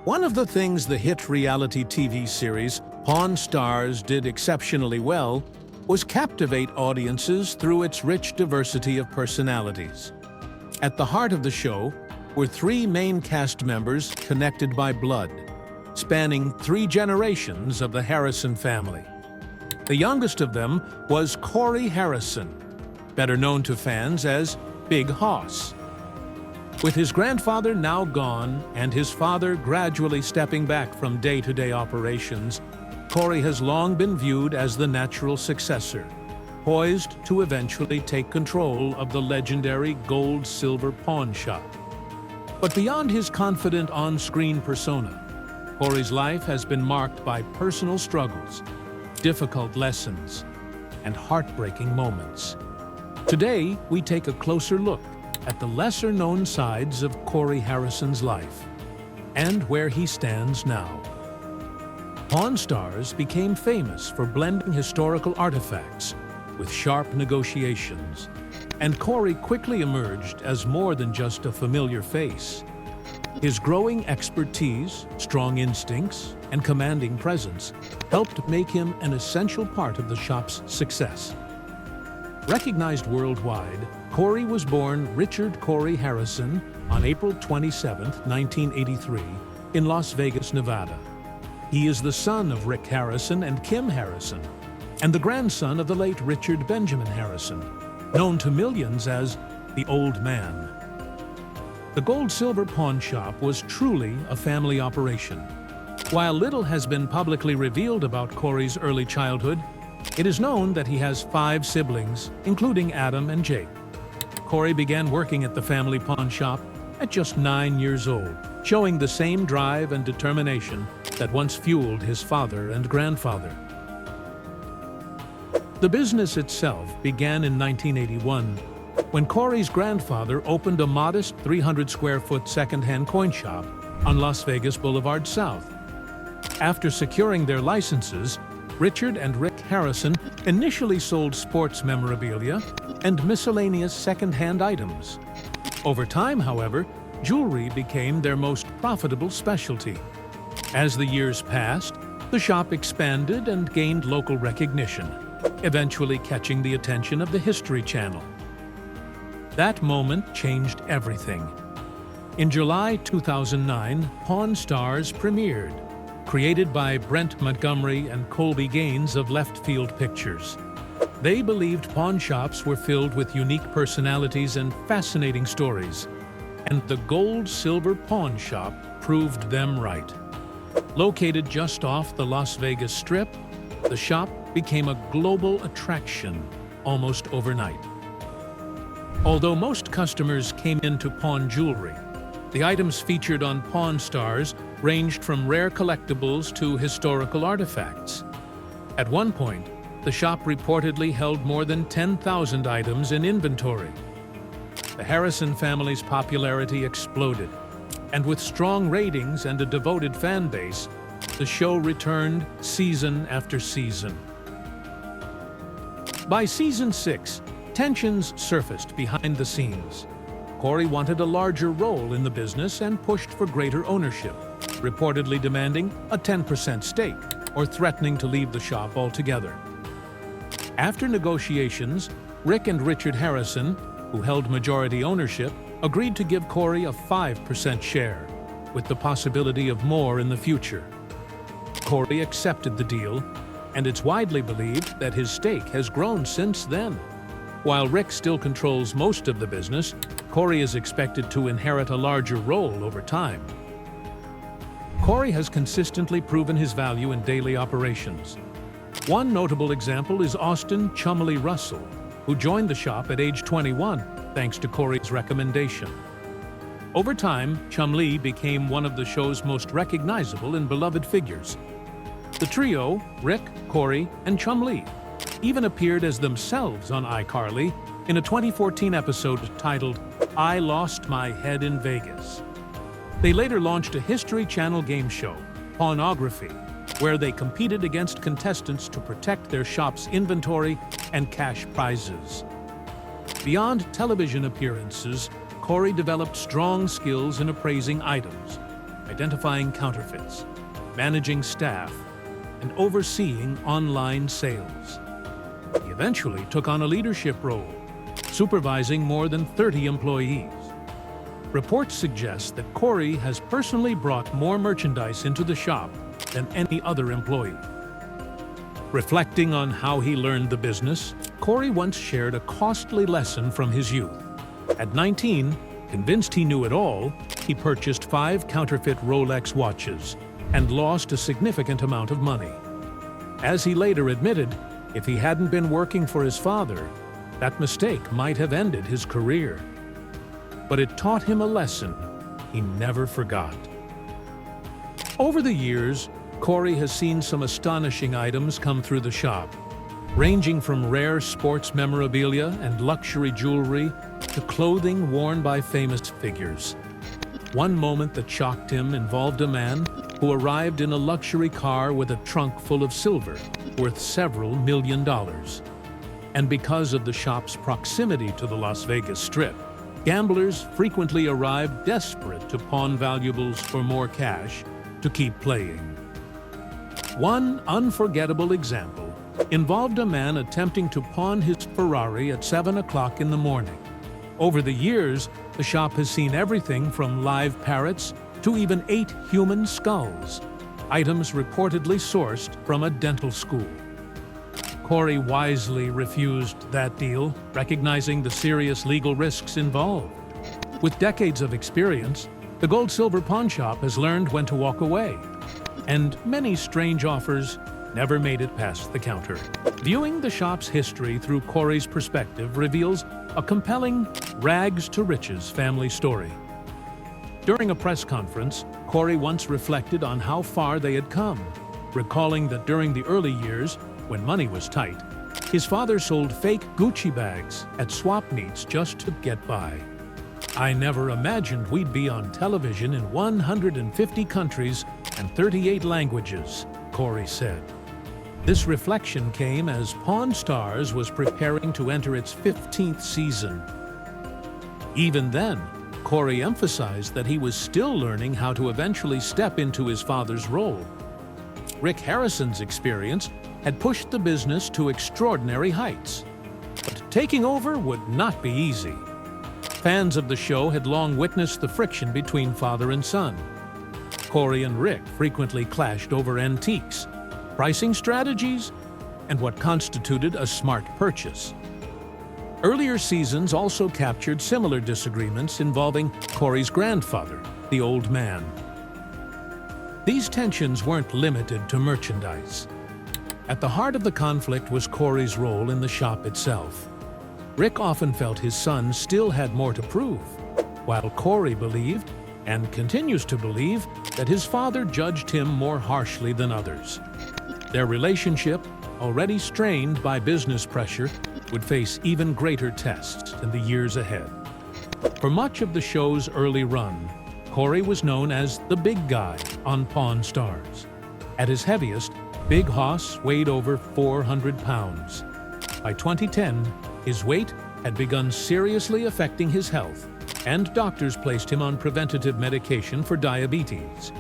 One of the things the hit reality TV series Pawn Stars did exceptionally well was captivate audiences through its rich diversity of personalities. At the heart of the show were three main cast members connected by blood, spanning 3 generations of the Harrison family. The youngest of them was Corey Harrison, better known to fans as Big Hoss. With his grandfather now gone and his father gradually stepping back from day-to-day operations, Corey has long been viewed as the natural successor, poised to eventually take control of the legendary gold-silver pawn shop. But beyond his confident on-screen persona, Corey's life has been marked by personal struggles, difficult lessons, and heartbreaking moments. Today, we take a closer look at the lesser-known sides of Corey Harrison's life and where he stands now. Pawn Stars became famous for blending historical artifacts with sharp negotiations, and Corey quickly emerged as more than just a familiar face. His growing expertise, strong instincts, and commanding presence helped make him an essential part of the shop's success. Recognized worldwide, Corey was born Richard Corey Harrison on April 27, 1983, in Las Vegas, Nevada. He is the son of Rick Harrison and Kim Harrison, and the grandson of the late Richard Benjamin Harrison, known to millions as the Old Man. The gold-silver pawn shop was truly a family operation. While little has been publicly revealed about Corey's early childhood, it is known that he has 5 siblings, including Adam and Jake. Corey began working at the family pawn shop at just 9 years old, showing the same drive and determination that once fueled his father and grandfather. The business itself began in 1981, when Corey's grandfather opened a modest 300-square-foot second-hand coin shop on Las Vegas Boulevard South. After securing their licenses, Richard and Rick Harrison initially sold sports memorabilia and miscellaneous second-hand items. Over time, however, jewelry became their most profitable specialty. As the years passed, the shop expanded and gained local recognition, eventually catching the attention of the History Channel. That moment changed everything. In July 2009, Pawn Stars premiered, created by Brent Montgomery and Colby Gaines of Left Field Pictures. They believed pawn shops were filled with unique personalities and fascinating stories, and the gold-silver pawn shop proved them right. Located just off the Las Vegas Strip, the shop became a global attraction almost overnight. Although most customers came in to pawn jewelry, the items featured on Pawn Stars ranged from rare collectibles to historical artifacts. At one point, the shop reportedly held more than 10,000 items in inventory. The Harrison family's popularity exploded, and with strong ratings and a devoted fan base, the show returned season after season. By season 6, tensions surfaced behind the scenes. Corey wanted a larger role in the business and pushed for greater ownership, reportedly demanding a 10% stake or threatening to leave the shop altogether. After negotiations, Rick and Richard Harrison, who held majority ownership, agreed to give Corey a 5% share, with the possibility of more in the future. Corey accepted the deal, and it's widely believed that his stake has grown since then. While Rick still controls most of the business, Corey is expected to inherit a larger role over time. Corey has consistently proven his value in daily operations. One notable example is Austin "Chumley" Russell, who joined the shop at age 21 thanks to Corey's recommendation. Over time, Chumley became one of the show's most recognizable and beloved figures. The trio, Rick, Corey, and Chumley, even appeared as themselves on iCarly in a 2014 episode titled "I Lost My Head in Vegas." They later launched a History Channel game show, Pawnography, where they competed against contestants to protect their shop's inventory and cash prizes. Beyond television appearances, Corey developed strong skills in appraising items. identifying counterfeits, managing staff, and overseeing online sales. He eventually took on a leadership role, supervising more than 30 employees. Reports suggest that Corey has personally brought more merchandise into the shop than any other employee. Reflecting on how he learned the business, Corey once shared a costly lesson from his youth. At 19, convinced he knew it all, he purchased 5 counterfeit Rolex watches and lost a significant amount of money. As he later admitted, if he hadn't been working for his father, that mistake might have ended his career. But it taught him a lesson he never forgot. Over the years, Corey has seen some astonishing items come through the shop, ranging from rare sports memorabilia and luxury jewelry to clothing worn by famous figures. One moment that shocked him involved a man who arrived in a luxury car with a trunk full of silver worth several $1 million. And because of the shop's proximity to the Las Vegas Strip, gamblers frequently arrived desperate to pawn valuables for more cash to keep playing. One unforgettable example involved a man attempting to pawn his Ferrari at 7 o'clock in the morning. Over the years, the shop has seen everything from live parrots to even 8 human skulls, items reportedly sourced from a dental school. Corey wisely refused that deal, recognizing the serious legal risks involved. With decades of experience, the gold-silver pawn shop has learned when to walk away, and many strange offers never made it past the counter. Viewing the shop's history through Corey's perspective reveals a compelling rags-to-riches family story. During a press conference, Corey once reflected on how far they had come, recalling that during the early years, when money was tight, his father sold fake Gucci bags at swap meets just to get by. "I never imagined we'd be on television in 150 countries and 38 languages," Corey said. This reflection came as Pawn Stars was preparing to enter its 15th season. Even then, Corey emphasized that he was still learning how to eventually step into his father's role. Rick Harrison's experience had pushed the business to extraordinary heights. But taking over would not be easy. Fans of the show had long witnessed the friction between father and son. Corey and Rick frequently clashed over antiques, pricing strategies, and what constituted a smart purchase. Earlier seasons also captured similar disagreements involving Corey's grandfather, the old man. These tensions weren't limited to merchandise. At the heart of the conflict was Corey's role in the shop itself. Rick often felt his son still had more to prove, while Corey believed, and continues to believe, that his father judged him more harshly than others. Their relationship, already strained by business pressure, would face even greater tests in the years ahead. For much of the show's early run, Corey was known as the big guy on Pawn Stars. At his heaviest, Big Hoss weighed over 400 pounds. By 2010, his weight had begun seriously affecting his health, and doctors placed him on preventative medication for diabetes.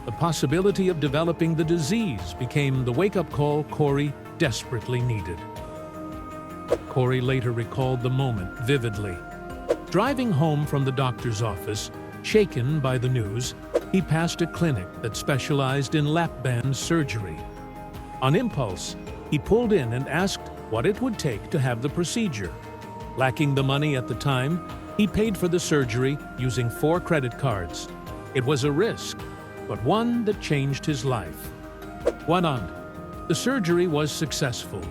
The possibility of developing the disease became the wake-up call Corey desperately needed. Corey later recalled the moment vividly. Driving home from the doctor's office, shaken by the news, he passed a clinic that specialized in lap band surgery. On impulse, he pulled in and asked what it would take to have the procedure. Lacking the money at the time, he paid for the surgery using 4 credit cards. It was a risk, but one that changed his life. Went on. The surgery was successful.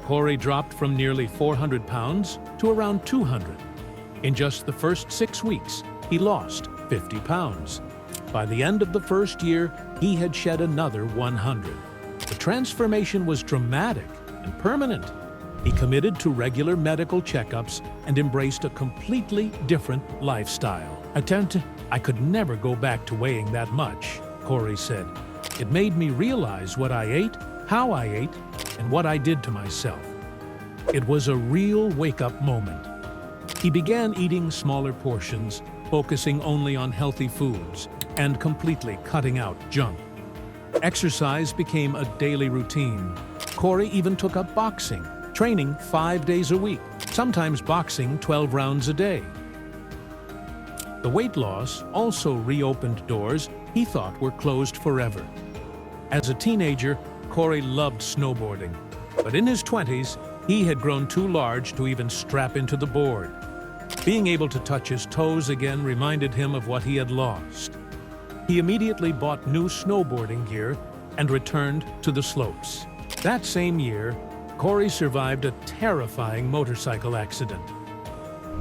Corey dropped from nearly 400 pounds to around 200. In just the first 6 weeks, he lost 50 pounds. By the end of the first year, he had shed another 100. The transformation was dramatic and permanent. He committed to regular medical checkups and embraced a completely different lifestyle. I could never go back to weighing that much, Corey said. It made me realize what I ate, how I ate, and what I did to myself. It was a real wake-up moment. He began eating smaller portions, focusing only on healthy foods, and completely cutting out junk. Exercise became a daily routine. Corey even took up boxing, training 5 days a week, sometimes boxing 12 rounds a day. The weight loss also reopened doors he thought were closed forever. As a teenager, Corey loved snowboarding, but in his 20s, he had grown too large to even strap into the board. Being able to touch his toes again reminded him of what he had lost. He immediately bought new snowboarding gear and returned to the slopes. That same year, Corey survived a terrifying motorcycle accident.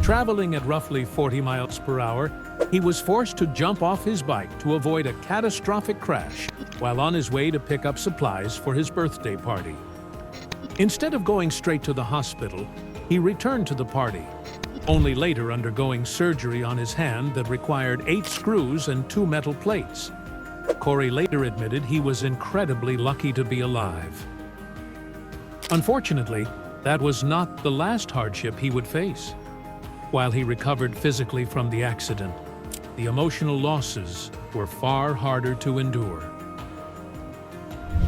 Traveling at roughly 40 miles per hour, he was forced to jump off his bike to avoid a catastrophic crash while on his way to pick up supplies for his birthday party. Instead of going straight to the hospital, he returned to the party, only later undergoing surgery on his hand that required 8 screws and 2 metal plates. Corey later admitted he was incredibly lucky to be alive. Unfortunately, that was not the last hardship he would face. While he recovered physically from the accident, the emotional losses were far harder to endure.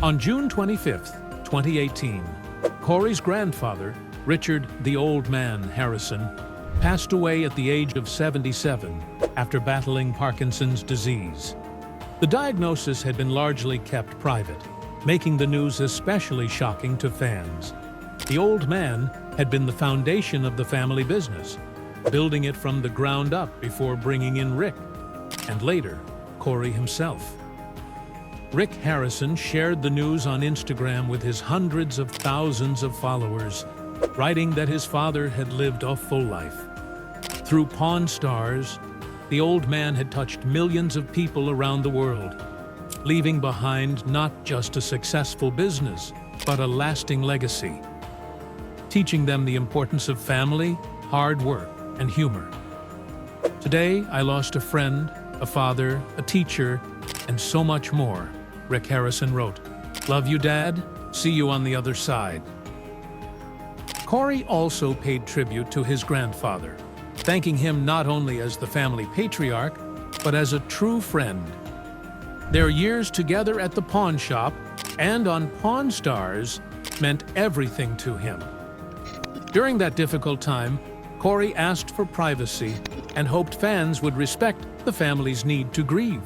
On June 25, 2018, Corey's grandfather, Richard "the Old Man" Harrison, passed away at the age of 77 after battling Parkinson's disease. The diagnosis had been largely kept private, making the news especially shocking to fans. The old man had been the foundation of the family business, building it from the ground up before bringing in Rick, and later, Corey himself. Rick Harrison shared the news on Instagram with his hundreds of thousands of followers, writing that his father had lived a full life. Through Pawn Stars, the old man had touched millions of people around the world, leaving behind not just a successful business, but a lasting legacy, teaching them the importance of family, hard work, and humor. Today, I lost a friend, a father, a teacher, and so much more, Rick Harrison wrote. Love you, Dad. See you on the other side. Corey also paid tribute to his grandfather, thanking him not only as the family patriarch, but as a true friend. Their years together at the pawn shop and on Pawn Stars meant everything to him. During that difficult time, Corey asked for privacy and hoped fans would respect the family's need to grieve.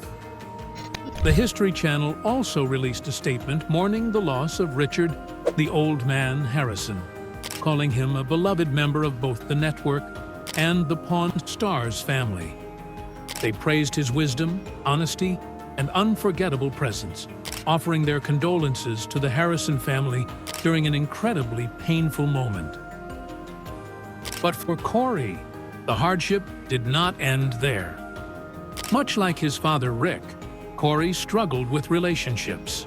The History Channel also released a statement mourning the loss of Richard "the Old Man" Harrison, calling him a beloved member of both the network and the Pawn Stars family. They praised his wisdom, honesty, and unforgettable presence, offering their condolences to the Harrison family during an incredibly painful moment. But for Corey, the hardship did not end there. Much like his father Rick, Corey struggled with relationships.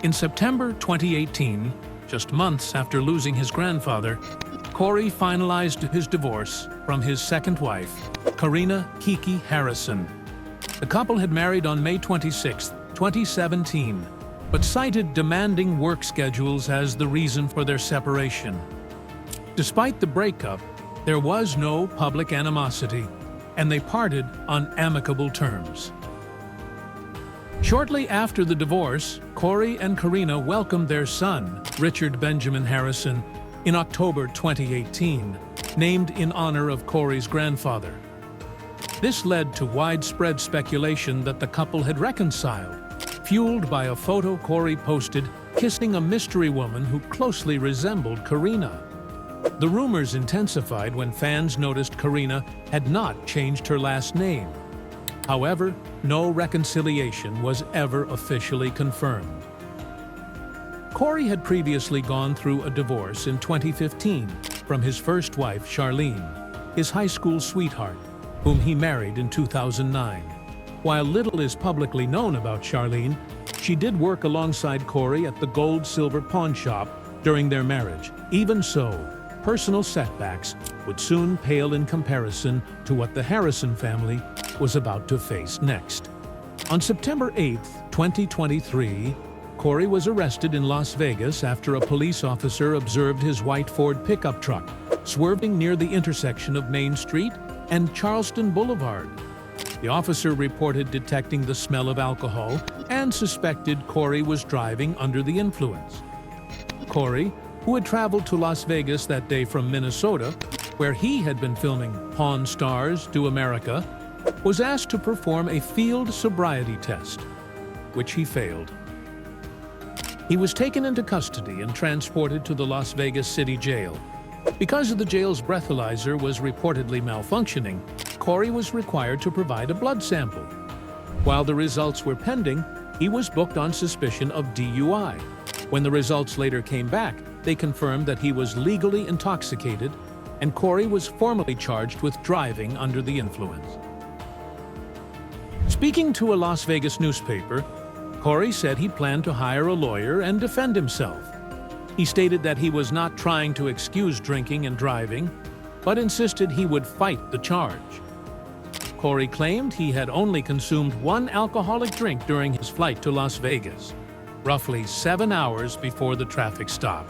In September 2018, just months after losing his grandfather, Corey finalized his divorce from his second wife, Karina "Kiki" Harrison. The couple had married on May 26, 2017, but cited demanding work schedules as the reason for their separation. Despite the breakup, there was no public animosity, and they parted on amicable terms. Shortly after the divorce, Corey and Karina welcomed their son, Richard Benjamin Harrison, in October 2018, named in honor of Corey's grandfather. This led to widespread speculation that the couple had reconciled, fueled by a photo Corey posted kissing a mystery woman who closely resembled Karina. The rumors intensified when fans noticed Karina had not changed her last name. However, no reconciliation was ever officially confirmed. Corey had previously gone through a divorce in 2015 from his first wife, Charlene, his high school sweetheart, whom he married in 2009. While little is publicly known about Charlene, she did work alongside Corey at the gold-silver pawn shop during their marriage. Even so, personal setbacks would soon pale in comparison to what the Harrison family was about to face next. On September 8, 2023, Corey was arrested in Las Vegas after a police officer observed his white Ford pickup truck swerving near the intersection of Main Street and Charleston Boulevard. The officer reported detecting the smell of alcohol and suspected Corey was driving under the influence. Corey, who had traveled to Las Vegas that day from Minnesota, where he had been filming Pawn Stars Do America, was asked to perform a field sobriety test, which he failed. He was taken into custody and transported to the Las Vegas City Jail. Because the jail's breathalyzer was reportedly malfunctioning, Corey was required to provide a blood sample. While the results were pending, he was booked on suspicion of DUI. When the results later came back, they confirmed that he was legally intoxicated, and Corey was formally charged with driving under the influence. Speaking to a Las Vegas newspaper, Corey said he planned to hire a lawyer and defend himself. He stated that he was not trying to excuse drinking and driving, but insisted he would fight the charge. Corey claimed he had only consumed one alcoholic drink during his flight to Las Vegas, roughly 7 hours before the traffic stop,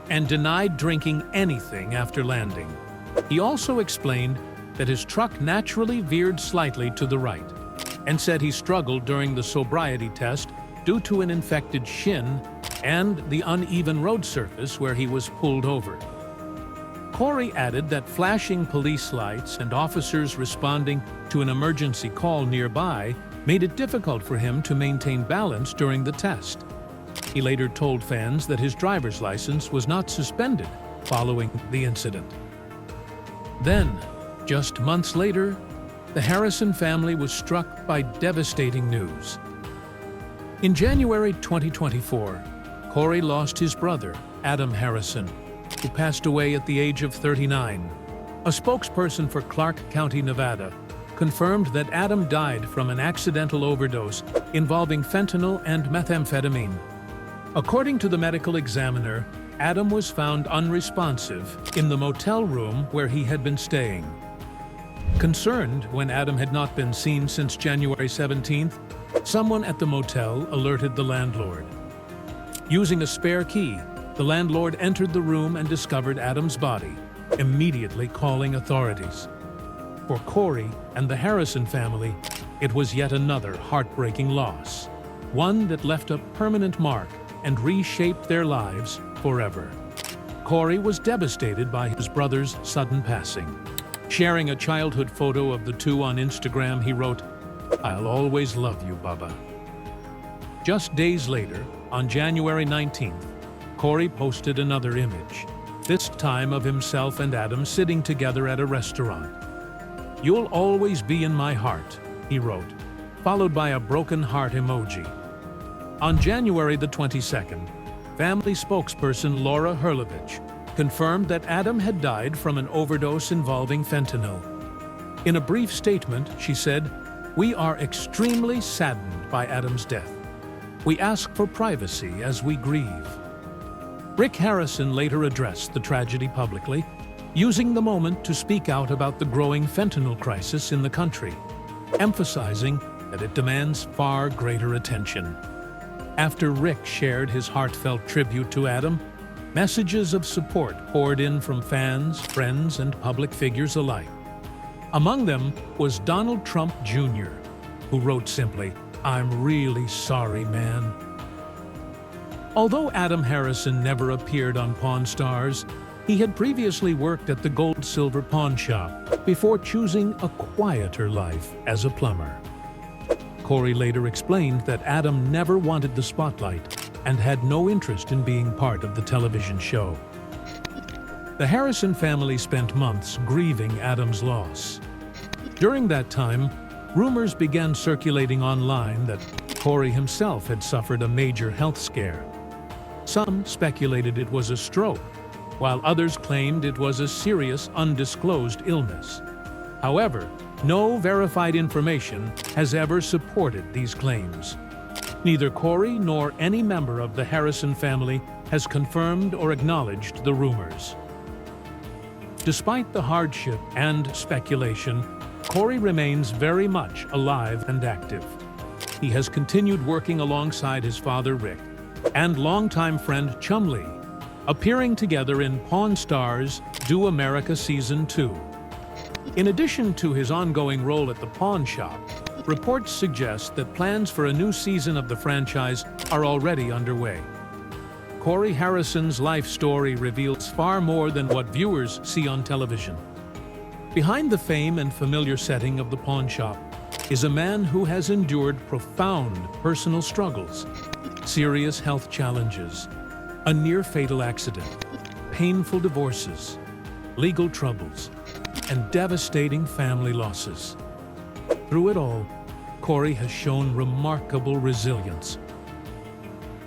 and denied drinking anything after landing. He also explained that his truck naturally veered slightly to the right, and said he struggled during the sobriety test due to an infected shin and the uneven road surface where he was pulled over. Corey added that flashing police lights and officers responding to an emergency call nearby made it difficult for him to maintain balance during the test. He later told fans that his driver's license was not suspended following the incident. Then, just months later, the Harrison family was struck by devastating news. In January 2024, Corey lost his brother, Adam Harrison, who passed away at the age of 39. A spokesperson for Clark County, Nevada, confirmed that Adam died from an accidental overdose involving fentanyl and methamphetamine. According to the medical examiner, Adam was found unresponsive in the motel room where he had been staying. Concerned when Adam had not been seen since January 17th, someone at the motel alerted the landlord. Using a spare key, the landlord entered the room and discovered Adam's body, immediately calling authorities. For Corey and the Harrison family, it was yet another heartbreaking loss, one that left a permanent mark and reshaped their lives forever. Corey was devastated by his brother's sudden passing. Sharing a childhood photo of the two on Instagram, he wrote, "I'll always love you, Bubba." Just days later, on January 19th, Corey posted another image, this time of himself and Adam sitting together at a restaurant. "You'll always be in my heart," he wrote, followed by a broken heart emoji. On January the 22nd, family spokesperson Laura Herlovich confirmed that Adam had died from an overdose involving fentanyl. In a brief statement, she said, "We are extremely saddened by Adam's death. We ask for privacy as we grieve." Rick Harrison later addressed the tragedy publicly, using the moment to speak out about the growing fentanyl crisis in the country, emphasizing that it demands far greater attention. After Rick shared his heartfelt tribute to Adam, messages of support poured in from fans, friends, and public figures alike. Among them was Donald Trump Jr., who wrote simply, "I'm really sorry, man." Although Adam Harrison never appeared on Pawn Stars, he had previously worked at the gold-silver pawn shop before choosing a quieter life as a plumber. Corey later explained that Adam never wanted the spotlight and had no interest in being part of the television show. The Harrison family spent months grieving Adam's loss. During that time, rumors began circulating online that Corey himself had suffered a major health scare. Some speculated it was a stroke, while others claimed it was a serious, undisclosed illness. However, no verified information has ever supported these claims. Neither Corey nor any member of the Harrison family has confirmed or acknowledged the rumors. Despite the hardship and speculation, Corey remains very much alive and active. He has continued working alongside his father Rick and longtime friend Chumlee, appearing together in Pawn Stars Do America Season 2. In addition to his ongoing role at the pawn shop, reports suggest that plans for a new season of the franchise are already underway. Corey Harrison's life story reveals far more than what viewers see on television. Behind the fame and familiar setting of the pawn shop is a man who has endured profound personal struggles, serious health challenges, a near-fatal accident, painful divorces, legal troubles, and devastating family losses. Through it all, Corey has shown remarkable resilience.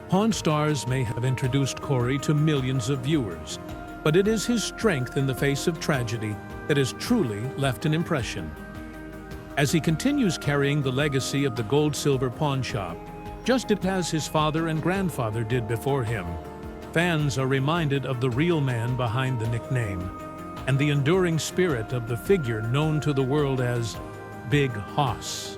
Pawn Stars may have introduced Corey to millions of viewers, but it is his strength in the face of tragedy that has truly left an impression. As he continues carrying the legacy of the gold-silver pawn shop, just as his father and grandfather did before him, fans are reminded of the real man behind the nickname and the enduring spirit of the figure known to the world as Big Hoss.